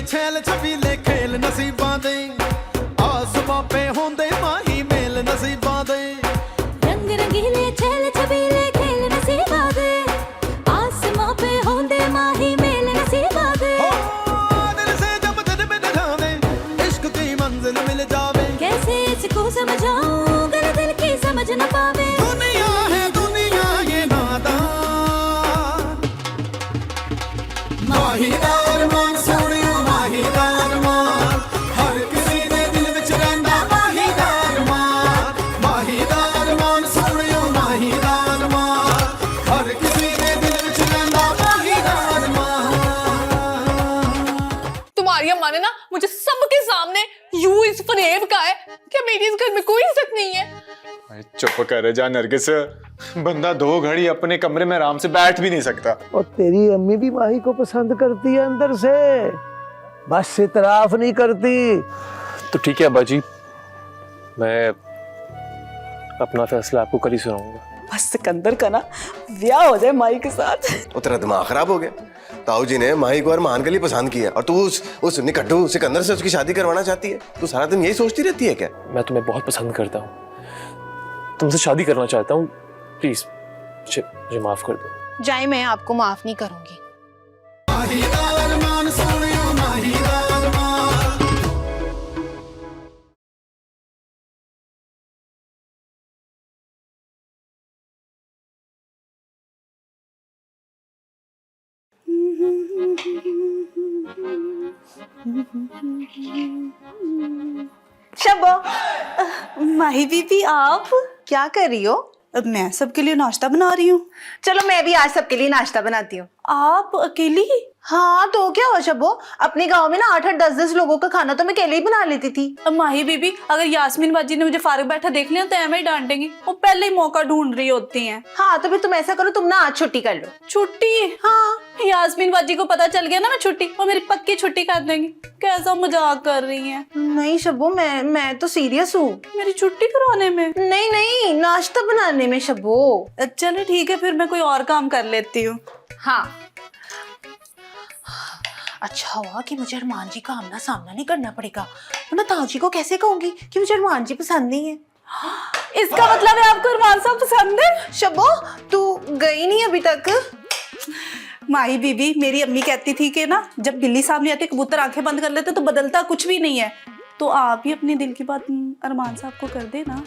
छैल छबीले खेल नसीबां दे आसमां पे होंदे माही मेल नसीबां दे रंग रंगीले छैल छबीले खेल नसीबां दे आसमां पे होंदे माही मेल नसीबां दे दिल से जब दिल में ढावे इश्क की मंजिल मिल जावे कैसे इसको समझाऊं अगर दिल की समझ न पावे दुनिया है दुनिया ये नादान माहीदार मान सोनियो माहीदार मान हर किसी दे दिल विच रहिंदा माहीदार मान सोनियो माहीदार मान हर किसी दे दिल विच रहिंदा माहीदार मान। तुम्हारी अम्मा ने ना मुझे सबके सामने यूं इस फरेब का है कि मेरी इस घर में कोई इज्जत नहीं है। चुप कर जा नरगिस, बंदा 2 घड़ी अपने कमरे में आराम से बैठ भी नहीं सकता। और तेरी अम्मी भी माही को पसंद करती है अंदर से, बस इतराफ नहीं करती। तो ठीक है अब्बा जी, मैं अपना फैसला आपको कल ही सुनाऊंगा। बस सिकंदर का ना ब्याह हो जाए माही के साथ। वो तेरा दिमाग खराब हो गया। ताऊ जी ने माही को अरमान के लिए पसंद किया और तू उस निकट्टू सिकंदर से उसकी शादी करवाना चाहती है। तू सारा दिन यही सोचती रहती है क्या? मैं तुम्हें बहुत पसंद करता हूँ, तुमसे शादी करना चाहता हूँ, प्लीज मुझे माफ कर दो। जाए, मैं आपको माफ नहीं करूंगी। माहीदार मान सोनियो माहीदार मान। शबो, माही बीबी आप क्या कर रही हो? अब मैं सबके लिए नाश्ता बना रही हूँ। चलो मैं भी आज सबके लिए नाश्ता बनाती हूँ। आप अकेली? हाँ तो क्या हो शबो, अपने गांव में ना 8-8 10-10 लोगों का खाना तो मैं अकेले ही बना लेती थी। अब माही बीबी, अगर यास्मीन बाजी ने मुझे फारिग बैठा देख लिया तो ऐਵੇਂ ही डांटेंगी, वो पहले ही मौका ढूंढ रही होती हैं। हाँ तो फिर तुम ऐसा करो, तुम ना आज छुट्टी कर लो। छुट्टी? हाँ, यास्मीन बाजी को पता चल गया ना मैं छुट्टी, वो मेरी पक्की छुट्टी कर देंगी। कैसा मजाक कर रही हैं। नहीं शबो, मैं तो सीरियस हूँ। मेरी छुट्टी कराने में? नहीं नहीं, नाश्ता बनाने में शबो। चलो ठीक है, फिर मैं कोई और काम कर लेती हूँ। हाँ अच्छा हुआ कि मुझे अरमान जी का आमना सामना नहीं करना पड़ेगा, वरना ताऊ जी को कैसे कहूंगी कि मुझे अरमान जी पसंद नहीं है। इसका मतलब है आपको अरमान साहब पसंद है? शबो तू गई नहीं अभी तक? माही बीबी, मेरी अम्मी कहती थी कि ना जब बिल्ली सामने आती कबूतर आंखें बंद कर लेते तो बदलता कुछ भी नहीं है। तो आप ही अपने दिल की बात अरमान साहब को कर देना।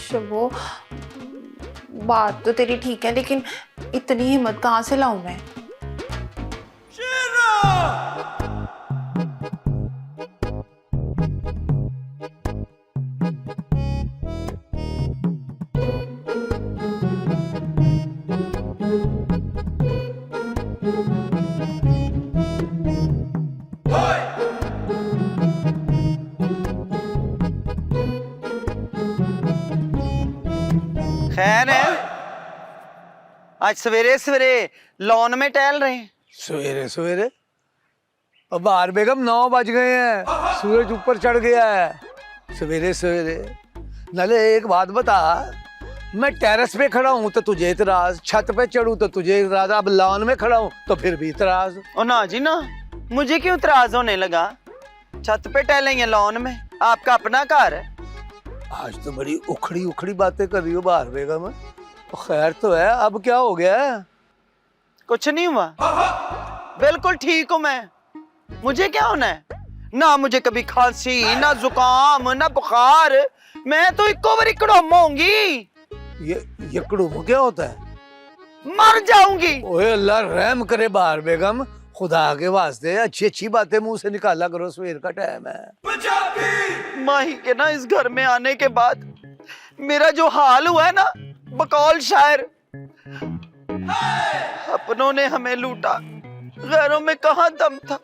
शबो बात तो तेरी ठीक है, लेकिन इतनी हिम्मत कहाँ से लाऊं मैं? खैर है, आज सवेरे सवेरे लॉन में टहल रहे हैं। सवेरे सवेरे? अब बाहर बेगम 9 बज गए हैं, सूरज ऊपर चढ़ गया है। सवेरे सवेरे नाले एक बात बता, मैं टेरेस पे खड़ा हूँ तो तुझे इतराज, छत पे चढ़ूँ तो तुझे इतराज, अब लॉन में खड़ा हूँ तो फिर भी इतराज। ओ ना जी ना, मुझे क्यों इतराज होने लगा? छत पे टहलेंगे लॉन में, आपका अपना घर है। आज तो बड़ी उखड़ी उखड़ी बातें कर रही हो बाहर बेगम। खैर तो है, अब क्या हो गया? कुछ नहीं हुआ, बिल्कुल ठीक हूँ मैं। मुझे क्या होना है? ना मुझे कभी खांसी, ना जुकाम, ना बुखार। मैं तो इको बारी कड़ोम होंगी। ये कड़ोम क्या होता है? मर जाऊंगी। ओए अल्लाह रहम करे बाहर बेगम, खुदा के वास्ते अच्छी अच्छी बातें मुंह से निकाला करो, सवेर का टाइम है। माही के ना इस घर में आने के बाद मेरा जो हाल हुआ है ना, बकौल शायर। अपनों ने हमें लूटा, गैरों में कहाँ दम था।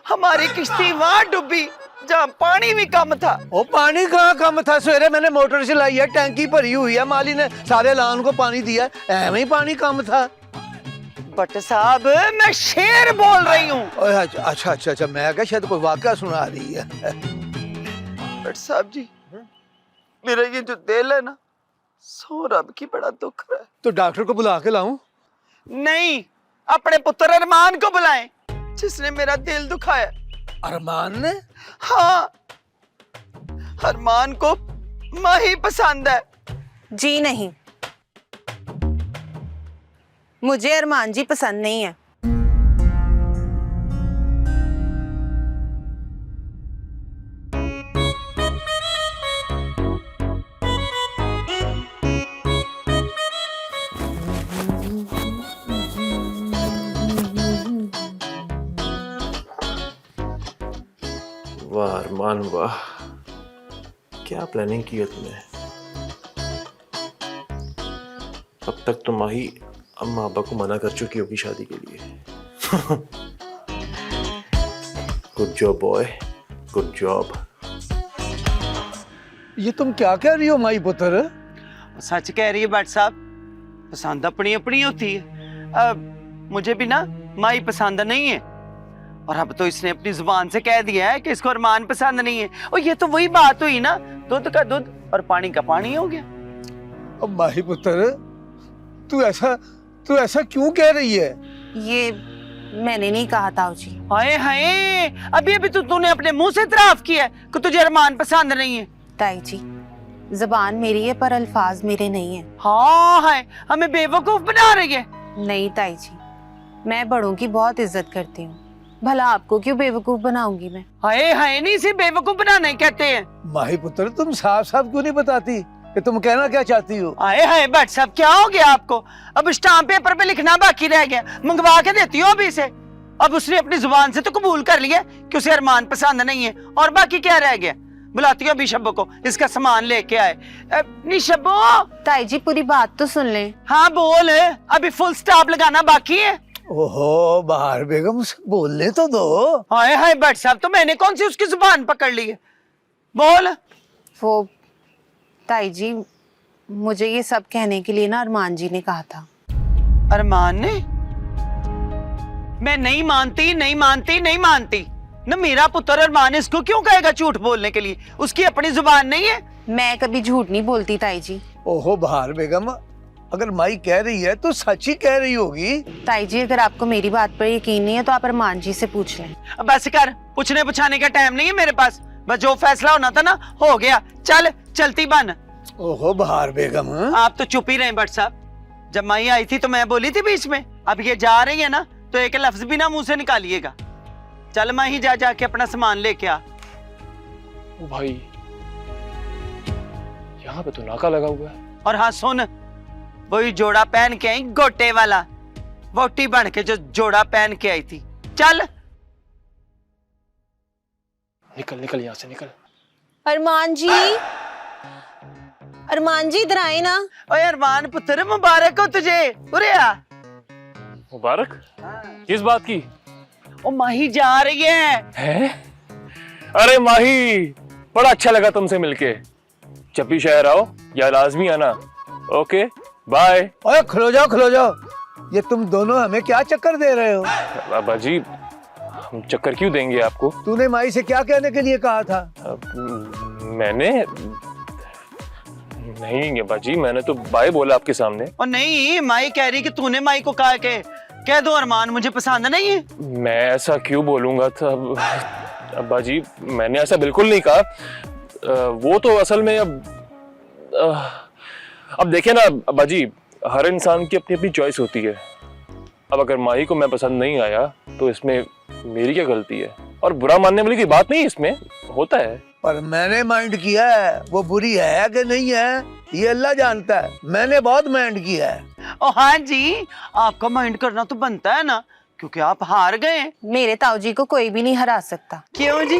हमारी किश्ती वहां डूबी जहाँ पानी भी कम था। ओ पानी कहाँ कम था? सवेरे मैंने मोटर चलाई है, टैंकी भरी हुई है, माली ने सारे लान को पानी दिया, ऐਵੇਂ ही पानी कम था। बट साहब मैं शेर बोल रही हूँ। अच्छा अच्छा अच्छा, मैं क्या शायद कोई वाकया सुना रही है। बट साहब जी, मेरा ये जो दिल है ना, सो रब की बड़ा दुख रहा है। तो डॉक्टर को बुला के लाऊं? नहीं, अपने पुत्र अरमान को बुलाएं, जिसने मेरा दिल दुखाया। अरमान ने? हाँ, अरमान को माही पसंद है। जी नहीं, मुझे अरमान जी पसंद नहीं है। वाह अरमान वाह, क्या प्लानिंग की है तुमने। अब तक तो माही अम्मा अब्बा को मना कर चुकी होगी शादी के लिए। Good job boy, good job. ये तुम क्या कह रही हो माई पुत्र? सच कह रही है भट्ट साहब, पसंद अपनी अपनी होती है। अब मुझे भी ना माई पसंद नहीं है, और अब तो इसने अपनी जुबान से कह दिया है कि इसको अरमान पसंद नहीं है। और ये तो वही बात हुई ना, दूध का दूध और पानी का पानी हो गया। अब माही पुत्र, तू ऐसा क्यों कह रही है? ये मैंने नहीं कहा ताऊ जी। हाय हाय, अभी अभी तो तूने अपने मुंह से इतराफ किया है कि तुझे अरमान पसंद नहीं है। ताई जी, जबान मेरी है पर अल्फाज मेरे नहीं है। हाँ है, हमें बेवकूफ बना रही है। नहीं ताई जी, मैं बड़ों की बहुत इज्जत करती हूँ, भला आपको क्यों बेवकूफ बनाऊंगी मैं? हाय हाय, नहीं इसे बेवकूफ बनाने कहते हैं। माही पुत्र, तुम साफ साफ क्यों नहीं बताती कि तुम कहना क्या चाहती हो? हाय हाय भट्ट साहब, क्या हो गया आपको? अब स्टाम्प पेपर पे लिखना बाकी रह गया, मंगवा के देती हो अभी इसे। अब उसने अपनी जुबान से तो कबूल कर लिया कि उसे अरमान पसंद नहीं है, और बाकी क्या रह गया? बुलाती हो अभी शब्बो को, इसका सामान लेके आए। नहीं शब्बो। ताई जी पूरी बात तो सुन ले। हाँ बोल, अभी फुल स्टॉप लगाना बाकी है। ओहो बाहर बेगम, उसे बोलने तो दो। हाय हाय भट्ट साहब, तो मैंने कौन सी उसकी जुबान पकड़ ली है? बोल। वो ताई जी, मुझे ये सब कहने के लिए ना अरमान जी ने कहा था। अरमान ने? मैं नहीं मानती नहीं मानती नहीं मानती न, मेरा पुत्र अरमान इसको क्यों कहेगा झूठ बोलने के लिए? उसकी अपनी जुबान नहीं है। मैं कभी झूठ नहीं बोलती ताई जी। ओहो बाहर बेगम, अगर माई कह रही है तो सच ही कह रही होगी। ताई जी, अगर आपको मेरी बात पर यकीन नहीं है तो आप अरमान जी से पूछ लें। अब बस कर, पूछने पुछाने का टाइम नहीं है मेरे पास। बस जो फैसला होना था ना हो गया, चल चलती बन। ओहो बाहर बेगम, आप तो चुप ही रहे भट्ट साहब। जब माई आई थी तो मैं बोली थी बीच में, अब ये जा रही है ना तो एक लफ्ज भी ना मुंह से निकालिएगा। चल माही, जा जाके अपना सामान लेके आ। ओ भाई, यहाँ पे तो नाका लगा हुआ है। और हाँ सुन, वही जोड़ा पहन के आई, गोटे वाला, वोटी बन के जो जोड़ा पहन के आई थी। चल निकल निकल यहाँ से निकल। अरमान जी, अरमान जी इधर आए ना। ओए अरमान पुत्र, मुबारक हो तुझे। उरे आ। मुबारक? किस बात की? ओ माही जा रही है। अरे माही, बड़ा अच्छा लगा तुमसे मिलके। जब भी शहर आओ या लाजमी आना। Okay bye. ओए खलो जाओ, ये तुम दोनों हमें क्या चक्कर दे रहे हो? बाबा जी, हम चक्कर क्यों देंगे आपको? तूने माई से क्या कहने के लिए कहा था? मैंने नहीं बाजी, मैंने तो बाय बोला आपके सामने। और नहीं, माई कह रही कि तूने माई को कहा के कह दो अरमान मुझे पसंद नहीं है। मैं ऐसा क्यों बोलूंगा था अब्बा जी, मैंने ऐसा बिल्कुल नहीं कहा। वो तो असल में अब देखिए ना अब्बा जी, हर इंसान की अपनी अपनी चॉइस होती है। अब अगर माही को मैं पसंद नहीं आया तो इसमें मेरी क्या गलती है? और बुरा मानने वाली की बात नहीं, इसमें होता है। पर मैंने माइंड किया है, वो बुरी है कि नहीं है ये अल्लाह जानता है। मैंने बहुत माइंड किया है। ओ हाँ जी, आपका माइंड करना तो बनता है ना, क्योंकि आप हार गए। मेरे ताऊ जी को कोई भी नहीं हरा सकता। क्यों जी?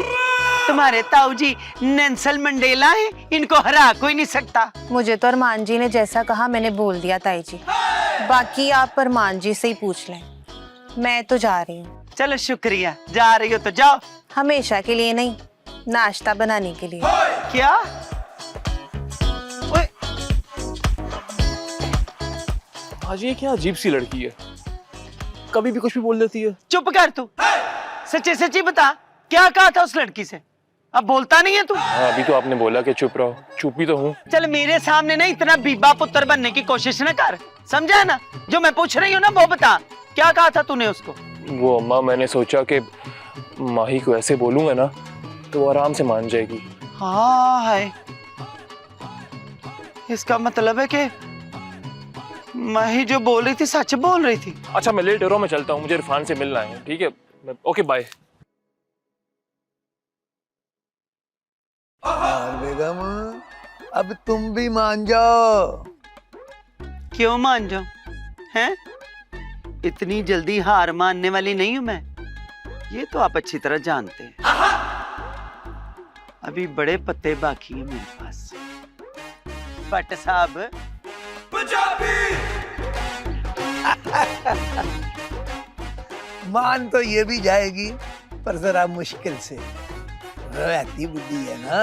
तुम्हारे ताऊ जी नेल्सन मंडेला है, इनको हरा कोई नहीं सकता। मुझे तो अरमान जी ने जैसा कहा मैंने बोल दिया ताई जी, बाकी आप अरमान जी से ही पूछ लें। मैं तो जा रही हूँ। चलो शुक्रिया, जा रही हो तो जाओ। हमेशा के लिए नहीं, नाश्ता बनाने के लिए। क्या? ओए, आज ये क्या अजीब सी लड़की है, कभी भी कुछ भी बोल देती है। चुप कर तू, सच्ची सच्ची बता, क्या कहा था उस लड़की से? अब बोलता नहीं है तू। हाँ, अभी तो आपने बोला कि चुप रहो, चुप ही तो हूँ। चल मेरे सामने ना इतना बीबा पुत्र बनने की कोशिश न कर, समझा ना? जो मैं पूछ रही हूँ ना वो बता, क्या कहा था तूने उसको? वो अम्मा, मैंने सोचा कि माही को ऐसे बोलूंगा ना तो वो आराम से मान जाएगी। हाँ है, इसका मतलब है कि माही जो बोल रही थी सच बोल रही थी। अच्छा मैं लेट हो रहा हूँ, मैं चलता हूँ, मुझे इरफान से मिलना है। ठीक है, ओके बाय। और बेगम अब तुम भी मान जाओ। क्यों मान जाऊं? हैं? इतनी जल्दी हार मानने वाली नहीं हूं मैं, ये तो आप अच्छी तरह जानते हैं। अभी बड़े पत्ते बाकी हैं मेरे पास। भट्ट साहब, मान तो ये भी जाएगी पर जरा मुश्किल से, रहती बुद्धि है ना।